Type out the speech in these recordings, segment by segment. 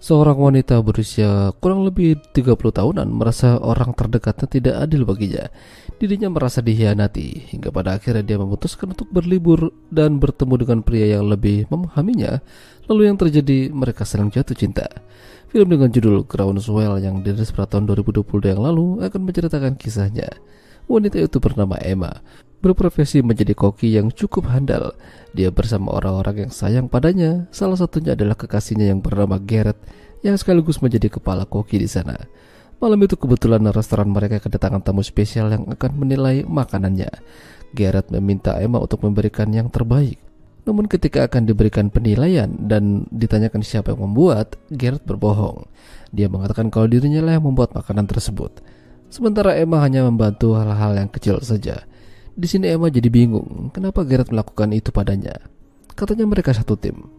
Seorang wanita berusia kurang lebih 30 tahunan merasa orang terdekatnya tidak adil baginya. Dirinya merasa dihianati hingga pada akhirnya dia memutuskan untuk berlibur dan bertemu dengan pria yang lebih memahaminya. Lalu yang terjadi, mereka saling jatuh cinta. Film dengan judul Groundswell yang dirilis pada tahun 2020 yang lalu akan menceritakan kisahnya. Wanita itu bernama Emma, berprofesi menjadi koki yang cukup handal. Dia bersama orang-orang yang sayang padanya. Salah satunya adalah kekasihnya yang bernama Garrett, yang sekaligus menjadi kepala koki di sana. Malam itu kebetulan restoran mereka kedatangan tamu spesial yang akan menilai makanannya. Garrett meminta Emma untuk memberikan yang terbaik. Namun ketika akan diberikan penilaian dan ditanyakan siapa yang membuat, Garrett berbohong. Dia mengatakan kalau dirinya lah yang membuat makanan tersebut. Sementara Emma hanya membantu hal-hal yang kecil saja. Di sini Emma jadi bingung, kenapa Garrett melakukan itu padanya. Katanya mereka satu tim.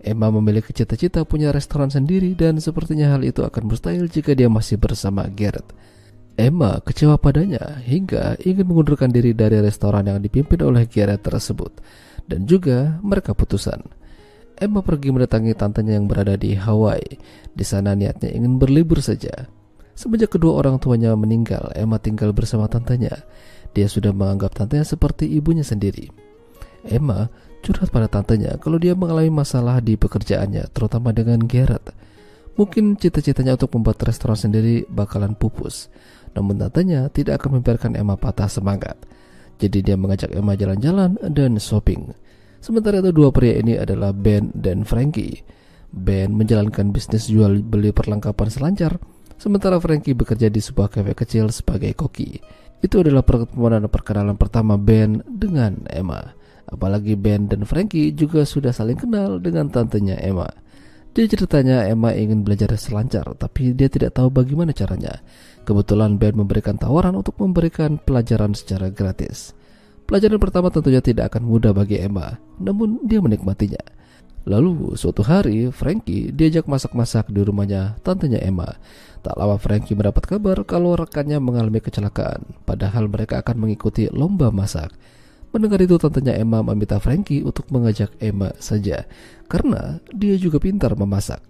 Emma memiliki cita-cita punya restoran sendiri dan sepertinya hal itu akan mustahil jika dia masih bersama Garrett. Emma kecewa padanya hingga ingin mengundurkan diri dari restoran yang dipimpin oleh Garrett tersebut. Dan juga mereka putusan. Emma pergi mendatangi tantenya yang berada di Hawaii. Di sana niatnya ingin berlibur saja. Semenjak kedua orang tuanya meninggal, Emma tinggal bersama tantenya. Dia sudah menganggap tantenya seperti ibunya sendiri. Emma curhat pada tantenya kalau dia mengalami masalah di pekerjaannya, terutama dengan Garrett. Mungkin cita-citanya untuk membuat restoran sendiri bakalan pupus. Namun tantenya tidak akan membiarkan Emma patah semangat. Jadi dia mengajak Emma jalan-jalan dan shopping. Sementara itu dua pria ini adalah Ben dan Frankie. Ben menjalankan bisnis jual beli perlengkapan selancar, sementara Frankie bekerja di sebuah kafe kecil sebagai koki. Itu adalah perkenalan pertama Ben dengan Emma. Apalagi Ben dan Frankie juga sudah saling kenal dengan tantenya Emma. Jadi ceritanya Emma ingin belajar selancar, tapi dia tidak tahu bagaimana caranya. Kebetulan Ben memberikan tawaran untuk memberikan pelajaran secara gratis. Pelajaran pertama tentunya tidak akan mudah bagi Emma, namun dia menikmatinya. Lalu suatu hari Frankie diajak masak-masak di rumahnya tantenya Emma. Tak lama Frankie mendapat kabar kalau rekannya mengalami kecelakaan, padahal mereka akan mengikuti lomba masak. Mendengar itu tantenya Emma meminta Frankie untuk mengajak Emma saja, karena dia juga pintar memasak.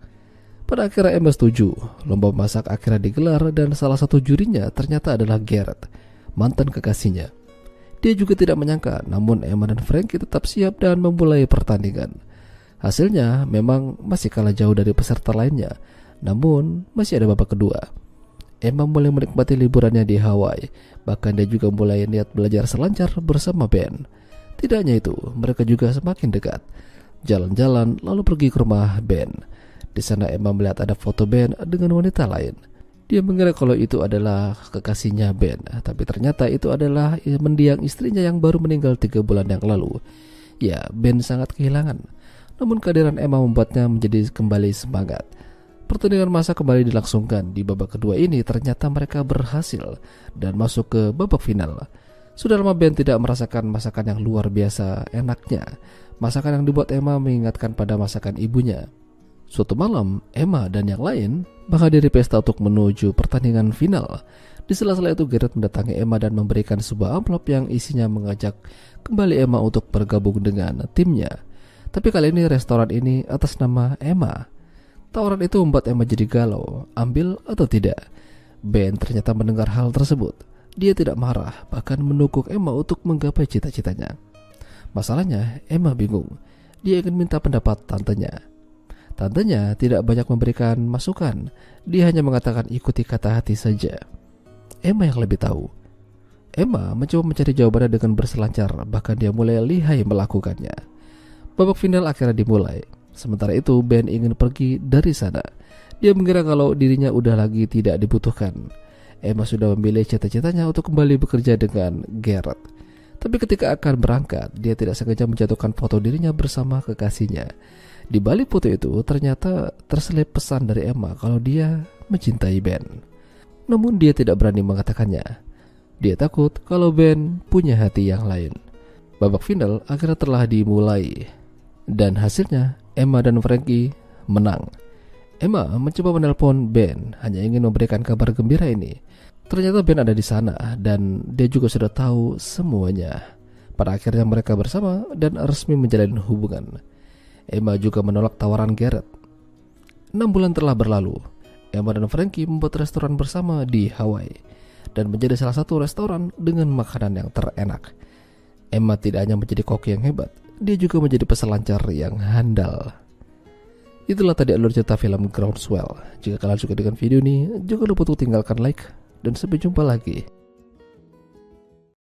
Pada akhirnya Emma setuju. Lomba masak akhirnya digelar dan salah satu jurinya ternyata adalah Garrett, mantan kekasihnya. Dia juga tidak menyangka, namun Emma dan Frankie tetap siap dan memulai pertandingan. Hasilnya memang masih kalah jauh dari peserta lainnya, namun masih ada babak kedua. Emma mulai menikmati liburannya di Hawaii, bahkan dia juga mulai niat belajar selancar bersama Ben. Tidak hanya itu, mereka juga semakin dekat. Jalan-jalan lalu pergi ke rumah Ben. Di sana Emma melihat ada foto Ben dengan wanita lain. Dia mengira kalau itu adalah kekasihnya Ben, tapi ternyata itu adalah mendiang istrinya yang baru meninggal 3 bulan yang lalu. Ya, Ben sangat kehilangan. Namun kehadiran Emma membuatnya menjadi kembali semangat. Pertandingan masak kembali dilangsungkan. Di babak kedua ini ternyata mereka berhasil dan masuk ke babak final. Sudah lama Ben tidak merasakan masakan yang luar biasa enaknya. Masakan yang dibuat Emma mengingatkan pada masakan ibunya. Suatu malam, Emma dan yang lain menghadiri pesta untuk menuju pertandingan final. Di sela-sela itu Garrett mendatangi Emma dan memberikan sebuah amplop yang isinya mengajak kembali Emma untuk bergabung dengan timnya. Tapi kali ini restoran ini atas nama Emma. Tawaran itu membuat Emma jadi galau, ambil atau tidak. Ben ternyata mendengar hal tersebut. Dia tidak marah, bahkan mendukung Emma untuk menggapai cita-citanya. Masalahnya, Emma bingung. Dia ingin minta pendapat tantenya. Tantenya tidak banyak memberikan masukan. Dia hanya mengatakan ikuti kata hati saja. Emma yang lebih tahu. Emma mencoba mencari jawabannya dengan berselancar, bahkan dia mulai lihai melakukannya. Babak final akhirnya dimulai. Sementara itu Ben ingin pergi dari sana. Dia mengira kalau dirinya udah lagi tidak dibutuhkan. Emma sudah memilih cita-citanya untuk kembali bekerja dengan Garrett. Tapi ketika akan berangkat, dia tidak sengaja menjatuhkan foto dirinya bersama kekasihnya. Di balik foto itu ternyata terselip pesan dari Emma kalau dia mencintai Ben. Namun dia tidak berani mengatakannya. Dia takut kalau Ben punya hati yang lain. Babak final akhirnya telah dimulai. Dan hasilnya Emma dan Frankie menang. Emma mencoba menelpon Ben, hanya ingin memberikan kabar gembira ini. Ternyata Ben ada di sana dan dia juga sudah tahu semuanya. Pada akhirnya mereka bersama dan resmi menjalin hubungan. Emma juga menolak tawaran Garrett. 6 bulan telah berlalu. Emma dan Frankie membuat restoran bersama di Hawaii dan menjadi salah satu restoran dengan makanan yang terenak. Emma tidak hanya menjadi koki yang hebat, dia juga menjadi peselancar yang handal. Itulah tadi alur cerita film Groundswell. Jika kalian suka dengan video ini, jangan lupa untuk tinggalkan like dan sampai jumpa lagi.